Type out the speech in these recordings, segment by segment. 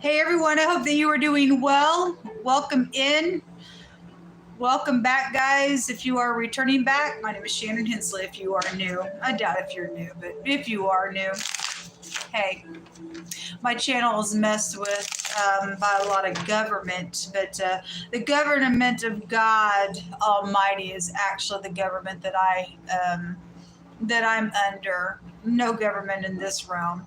Hey everyone, I hope that you are doing well. Welcome in. Welcome back, guys. If you are returning back, my name is Shannon Hensley. If you are new, I doubt if you're new, but if you are new, hey, my channel is messed with by a lot of government, but the government of God Almighty is actually the government that I'm under. No government in this realm.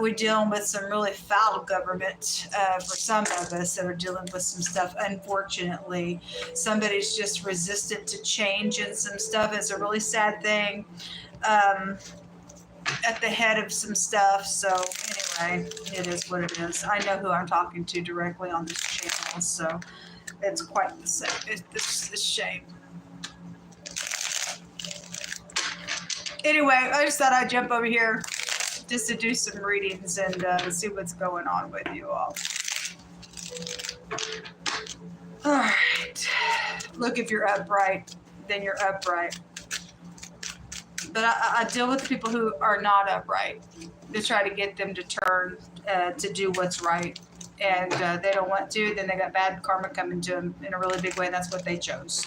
We're dealing with some really foul government for some of us that are dealing with some stuff. Unfortunately, somebody's just resistant to change and some stuff. It's a really sad thing at the head of some stuff. So anyway, it is what it is. I know who I'm talking to directly on this channel, so it's quite the same. It's a shame. Anyway, I just thought I'd jump over here just to do some readings and see what's going on with you all. All right. Look, if you're upright, then you're upright. But I deal with people who are not upright to try to get them to turn to do what's right. And they don't want to, then they got bad karma coming to them in a really big way, and that's what they chose.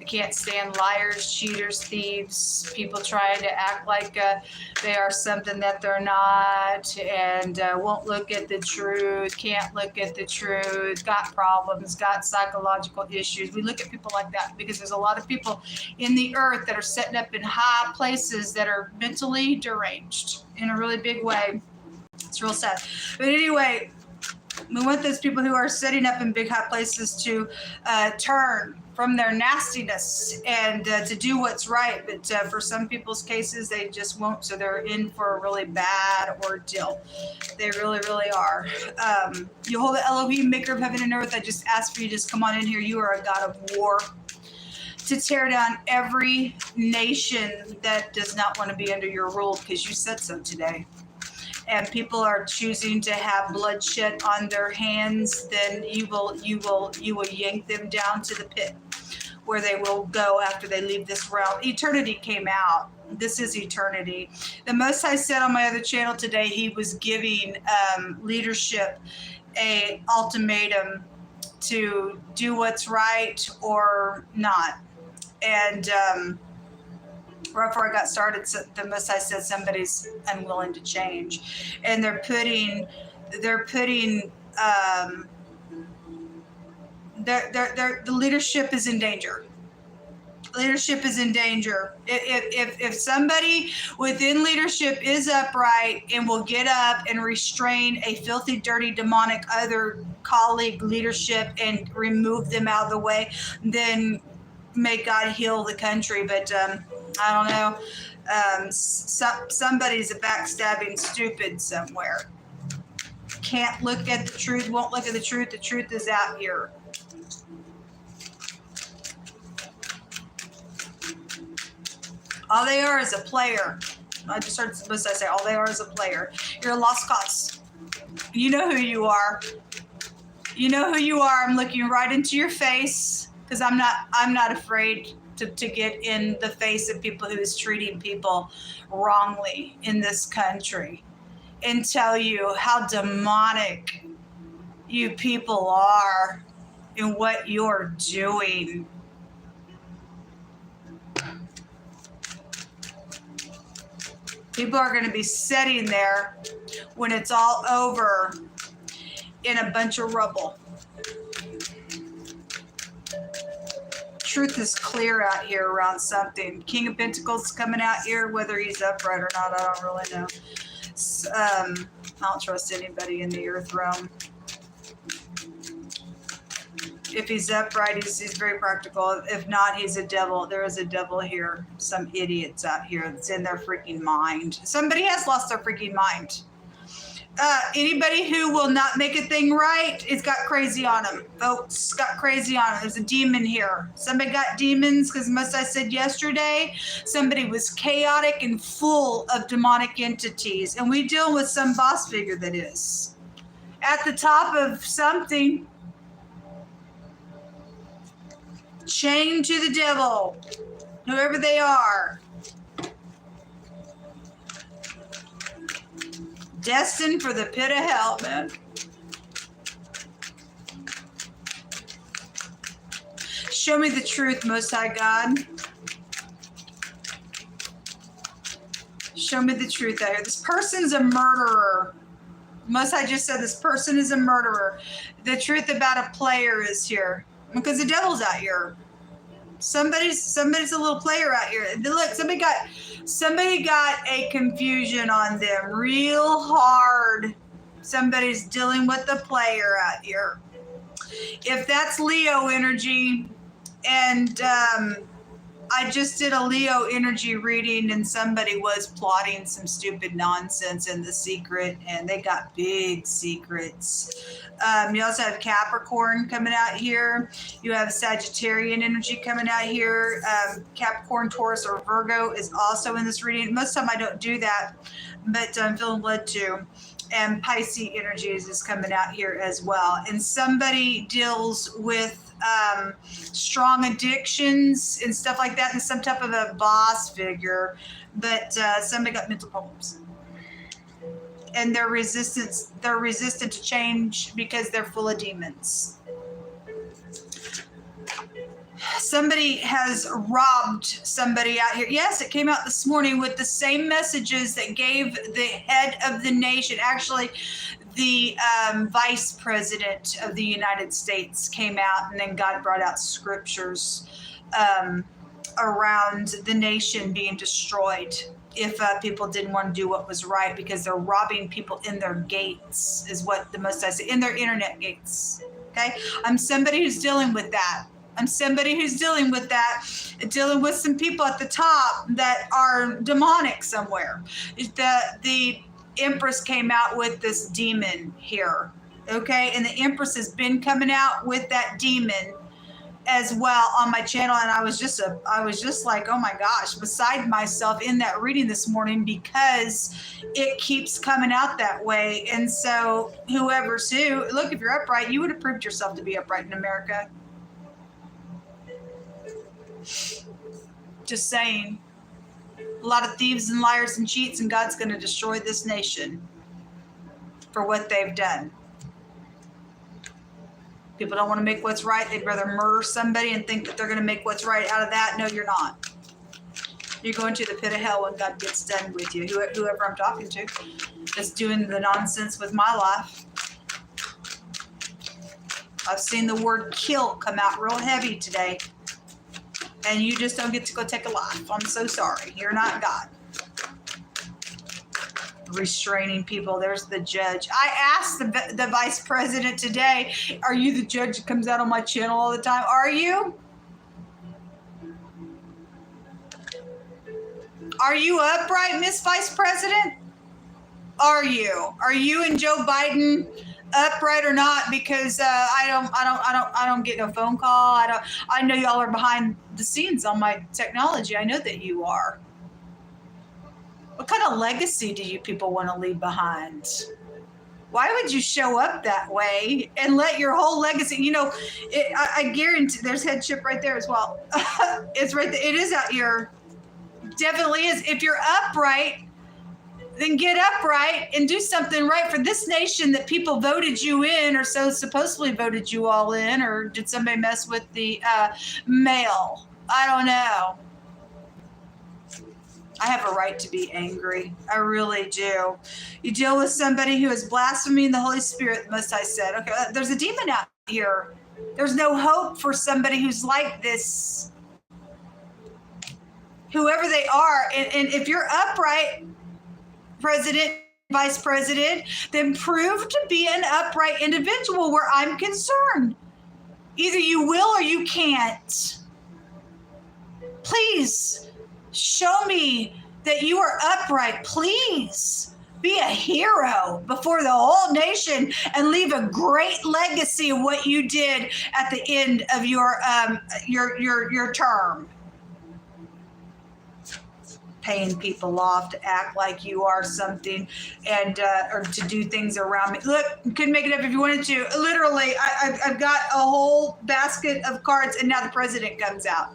I can't stand liars, cheaters, thieves, people trying to act like they are something that they're not, and won't look at the truth, can't look at the truth, got problems, got psychological issues. We look at people like that because there's a lot of people in the earth that are setting up in high places that are mentally deranged in a really big way. It's real sad. But anyway, we want those people who are setting up in big high places to turn from their nastiness and to do what's right. But for some people's cases, they just won't. So they're in for a really bad ordeal. They really, really are. Jehovah Elohim, maker of heaven and earth, I just ask for you to just come on in here. You are a God of war, to tear down every nation that does not want to be under your rule, because you said so today. And people are choosing to have bloodshed on their hands, then you will yank them down to the pit where they will go after they leave this realm. Eternity came out. This is eternity. The Most High said on my other channel today, he was giving leadership a ultimatum to do what's right or not. And right before I got started, the Most High said somebody's unwilling to change, and they're putting the leadership is in danger. Leadership is in danger. If somebody within leadership is upright and will get up and restrain a filthy, dirty, demonic other colleague leadership and remove them out of the way, then may God heal the country. But I don't know. Somebody's a backstabbing stupid somewhere. Can't look at the truth, won't look at the truth. The truth is out here. All they are is a player. I just heard supposed to say all they are is a player. You're a lost cause. You know who you are. You know who you are. I'm looking right into your face because I'm not afraid to get in the face of people who is treating people wrongly in this country and tell you how demonic you people are and what you're doing. People are going to be sitting there when it's all over in a bunch of rubble. Truth is clear out here around something. King of Pentacles coming out here, whether he's upright or not, I don't really know. I don't trust anybody in the earth realm. If he's upright, he's very practical. If not, he's a devil. There is a devil here. Some idiots out here that's in their freaking mind. Somebody has lost their freaking mind. Anybody who will not make a thing right, it's got crazy on them. Folks, got crazy on them. There's a demon here. Somebody got demons because, most I said yesterday, somebody was chaotic and full of demonic entities. And we deal with some boss figure that is at the top of something. Chained to the devil, whoever they are. Destined for the pit of hell, man. Show me the truth, Most High God. Show me the truth out here. This person's a murderer. Most High just said this person is a murderer. The truth about a player is here. Because the devil's out here. Somebody's a little player out here. Look, somebody got a confusion on them real hard. Somebody's dealing with the player out here. If that's Leo energy, and I just did a Leo energy reading, and somebody was plotting some stupid nonsense in the secret, and they got big secrets. You also have Capricorn coming out here. You have Sagittarian energy coming out here. Capricorn, Taurus, or Virgo is also in this reading. Most of the time I don't do that, but I'm feeling led to. And Pisces energies is coming out here as well. And somebody deals with strong addictions and stuff like that, and some type of a boss figure, but somebody got mental problems. And they're resistant to change because they're full of demons. Somebody has robbed somebody out here. Yes, it came out this morning with the same messages that gave the head of the nation, actually the vice president of the United States came out, and then God brought out scriptures around the nation being destroyed if people didn't want to do what was right, because they're robbing people in their gates, is what the Most I say, in their internet gates. Okay, I'm somebody who's dealing with that. Dealing with some people at the top that are demonic somewhere. The Empress came out with this demon here, okay? And the Empress has been coming out with that demon as well on my channel, and I was just like, oh my gosh, beside myself in that reading this morning, because it keeps coming out that way. And so whoever's who, look, if you're upright, you would have proved yourself to be upright in America. Just saying. A lot of thieves and liars and cheats, and God's going to destroy this nation for what they've done. People don't want to make what's right. They'd rather murder somebody and think that they're going to make what's right out of that. No, you're not. You're going to the pit of hell when God gets done with you. Whoever I'm talking to that's doing the nonsense with my life. I've seen the word kill come out real heavy today. And you just don't get to go take a life. I'm so sorry. You're not God. Restraining people. There's the judge. I asked the vice president today, are you the judge that comes out on my channel all the time? Are you? Are you upright, Miss Vice President? Are you? Are you and Joe Biden upright or not? Because I don't get no phone call. I know y'all are behind the scenes on my technology. I know that you are. What kind of legacy do you people want to leave behind? Why would you show up that way and let your whole legacy, I guarantee there's headship right there as well. It's right there. It is out here. Definitely is. If you're upright, then get upright and do something right for this nation that people voted you in, or so supposedly voted you all in, or did somebody mess with the mail? I don't know. I have a right to be angry. I really do. You deal with somebody who is blaspheming the Holy Spirit, the Most High said. Okay, there's a demon out here. There's no hope for somebody who's like this. Whoever they are, and if you're upright, President, Vice President, then prove to be an upright individual where I'm concerned. Either you will or you can't. Please show me that you are upright. Please be a hero before the whole nation and leave a great legacy of what you did at the end of your term. Paying people off to act like you are something, and or to do things around me. Look, you couldn't make it up if you wanted to. Literally, I've got a whole basket of cards, and now the president comes out.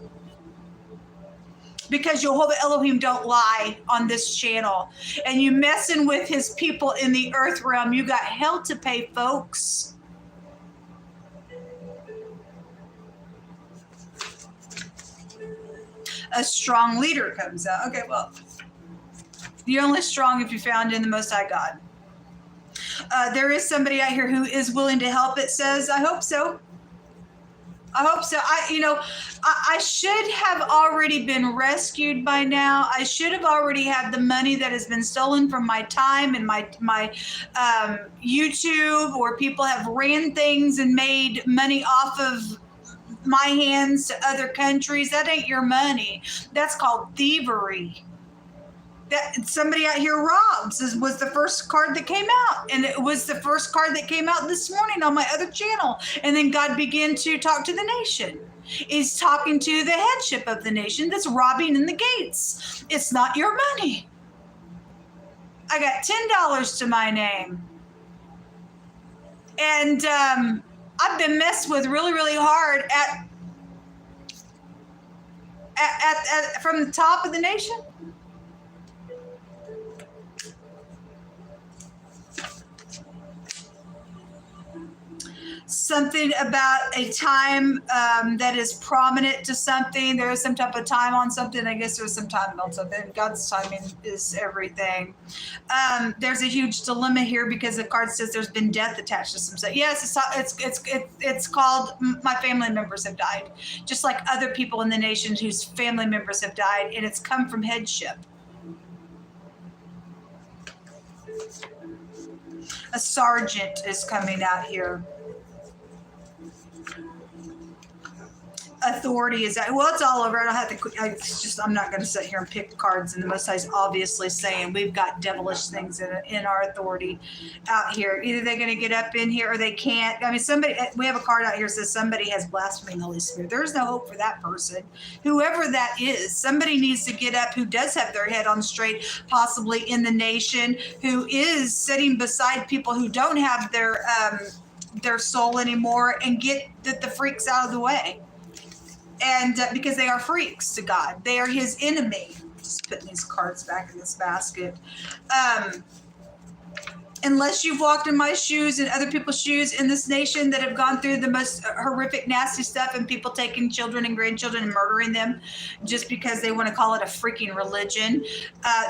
Because Jehovah Elohim don't lie on this channel. And you messing with his people in the earth realm, you got hell to pay, folks. A strong leader comes out. Okay, well, you're only strong if you're found in the Most High God. There is somebody out here who is willing to help, it says. I hope so. I hope so. I should have already been rescued by now. I should have already had the money that has been stolen from my time and my YouTube, or people have ran things and made money off of my hands to other countries. That ain't your money. That's called thievery. That somebody out here robs was the first card that came out, and it was the first card that came out this morning on my other channel. And then God began to talk to the nation. He's talking to the headship of the nation that's robbing in the gates. It's not your money. I got $10 to my name, and I've been messed with really, really hard at from the top of the nation. Something about a time that is prominent to something. There is some type of time on something. I guess there's some time on something. God's timing is everything. There's a huge dilemma here because the card says there's been death attached to some stuff. Yes, it's called my family members have died, just like other people in the nation whose family members have died, and it's come from headship. A sergeant is coming out here. Authority is that, well, it's all over. I don't have to, I'm not going to sit here and pick cards, and the Most High is obviously saying we've got devilish things in our authority out here. Either they're going to get up in here or they can't. I mean, we have a card out here that says somebody has blasphemed the Holy Spirit. There's no hope for that person. Whoever that is, somebody needs to get up who does have their head on straight, possibly in the nation, who is sitting beside people who don't have their soul anymore, and get the freaks out of the way. And because they are freaks to God, they are his enemy. Just putting these cards back in this basket. Unless you've walked in my shoes and other people's shoes in this nation that have gone through the most horrific, nasty stuff, and people taking children and grandchildren and murdering them just because they want to call it a freaking religion,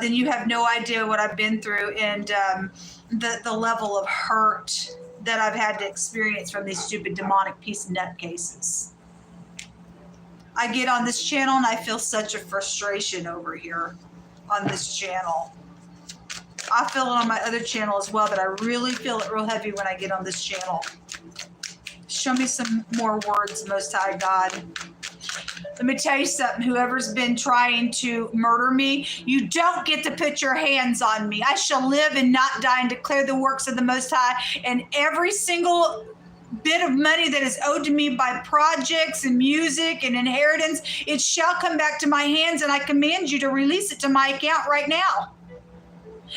then you have no idea what I've been through, and the level of hurt that I've had to experience from these stupid demonic piece of nutcases. I get on this channel and I feel such a frustration over here on this channel. I feel it on my other channel as well, but I really feel it real heavy when I get on this channel. Show me some more words, Most High God. Let me tell you something. Whoever's been trying to murder me, you don't get to put your hands on me. I shall live and not die and declare the works of the Most High, and every single bit of money that is owed to me by projects and music and inheritance, it shall come back to my hands, and I command you to release it to my account right now.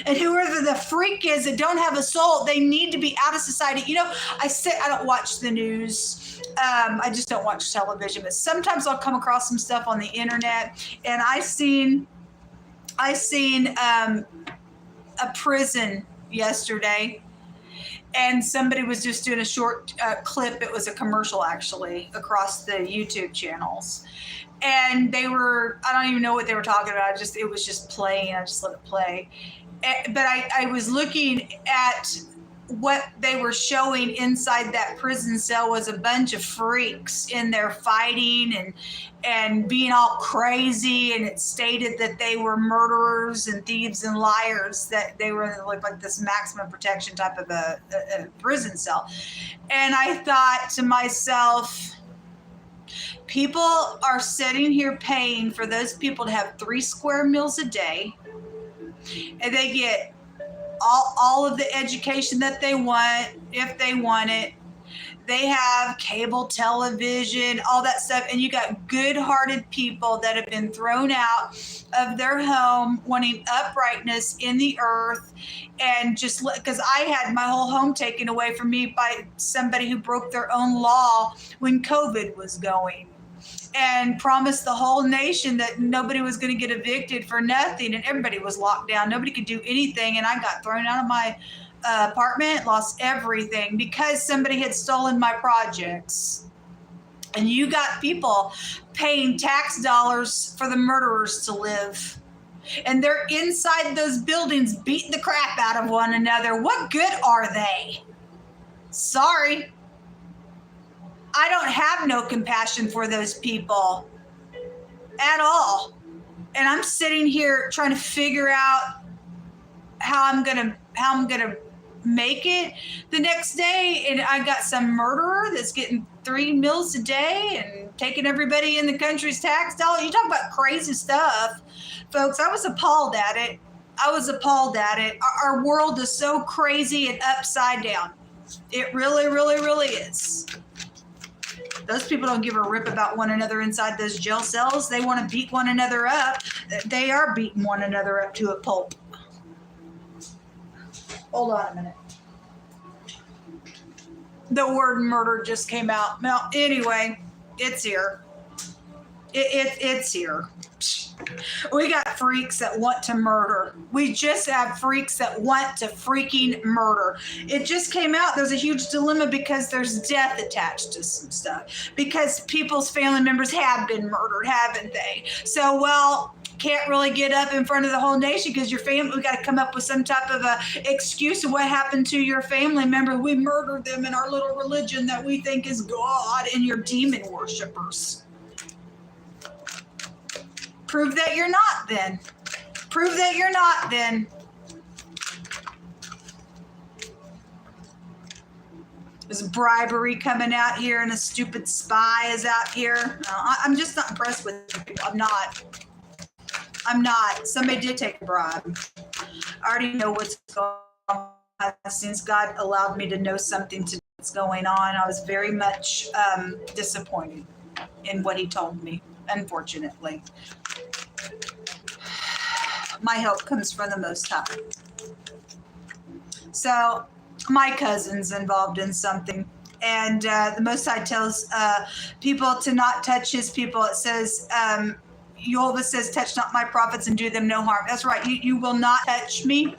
And whoever the freak is that don't have a soul, they need to be out of society. You know, I don't watch the news. I just don't watch television, but sometimes I'll come across some stuff on the internet, and I seen a prison yesterday. And somebody was just doing a short clip. It was a commercial, actually, across the YouTube channels. And I don't even know what they were talking about. It was just playing. I just let it play. But I was looking at what they were showing inside that prison cell was a bunch of freaks in there fighting and being all crazy, and it stated that they were murderers and thieves and liars, that they were like this maximum protection type of a prison cell. And I thought to myself, people are sitting here paying for those people to have 3 square meals a day, and they get all of the education that they want, if they want it. They have cable television, all that stuff, and you got good-hearted people that have been thrown out of their home wanting uprightness in the earth, and just because I had my whole home taken away from me by somebody who broke their own law when COVID was going, and promised the whole nation that nobody was going to get evicted for nothing, and everybody was locked down. Nobody could do anything, and I got thrown out of my apartment, lost everything because somebody had stolen my projects. And you got people paying tax dollars for the murderers to live. And they're inside those buildings beating the crap out of one another. What good are they? Sorry. I don't have no compassion for those people at all. And I'm sitting here trying to figure out how I'm gonna make it the next day, and I got some murderer that's getting 3 meals a day and taking everybody in the country's tax dollars. You talk about crazy stuff, folks. I was appalled at it. Our world is so crazy and upside down. It really, really, really is. Those people don't give a rip about one another inside those jail cells. They want to beat one another up. They are beating one another up to a pulp. Hold on a minute. The word murder just came out. Well, anyway, it's here. It's here. We got freaks that want to murder. We just have freaks that want to freaking murder. It just came out. There's a huge dilemma because there's death attached to some stuff. Because people's family members have been murdered, haven't they? So, well, can't really get up in front of the whole nation because your family, we got to come up with some type of a excuse of what happened to your family member. We murdered them in our little religion that we think is God, and you're demon worshipers. Prove that you're not then. Prove that you're not then. There's bribery coming out here and a stupid spy is out here. I'm just not impressed with people. I'm not. Somebody did take a bribe. I already know what's going on. Since God allowed me to know something to what's going on, I was very much disappointed in what he told me, unfortunately. My help comes from the Most High. So my cousin's involved in something, and the Most High tells people to not touch his people. It says, Yehovah says, touch not my prophets and do them no harm. That's right. You will not touch me.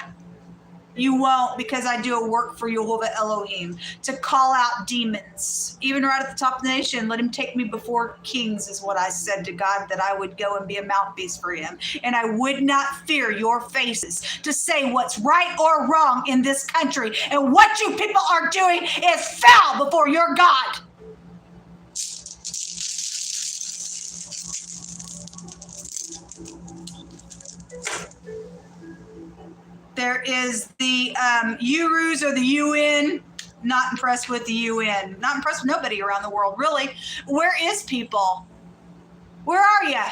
You won't, because I do a work for Yehovah Elohim to call out demons. Even right at the top of the nation, let him take me before kings is what I said to God, that I would go and be a mouthpiece for him. And I would not fear your faces to say what's right or wrong in this country. And what you people are doing is foul before your God. There is the Urus or the UN. Not impressed with the UN. Not impressed with nobody around the world, really. Where is people? Where are you?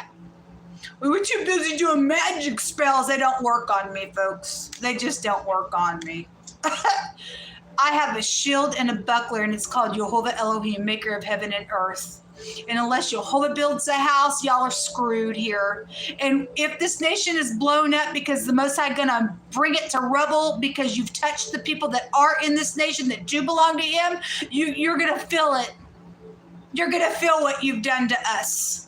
We're too busy doing magic spells. They don't work on me, folks. They just don't work on me. I have a shield and a buckler, and it's called Yehovah Elohim, maker of heaven and earth. And unless Yehovah builds a house, y'all are screwed here. And if this nation is blown up because the Most High gonna bring it to rubble because you've touched the people that are in this nation that do belong to him, you're gonna feel it. You're gonna feel what you've done to us.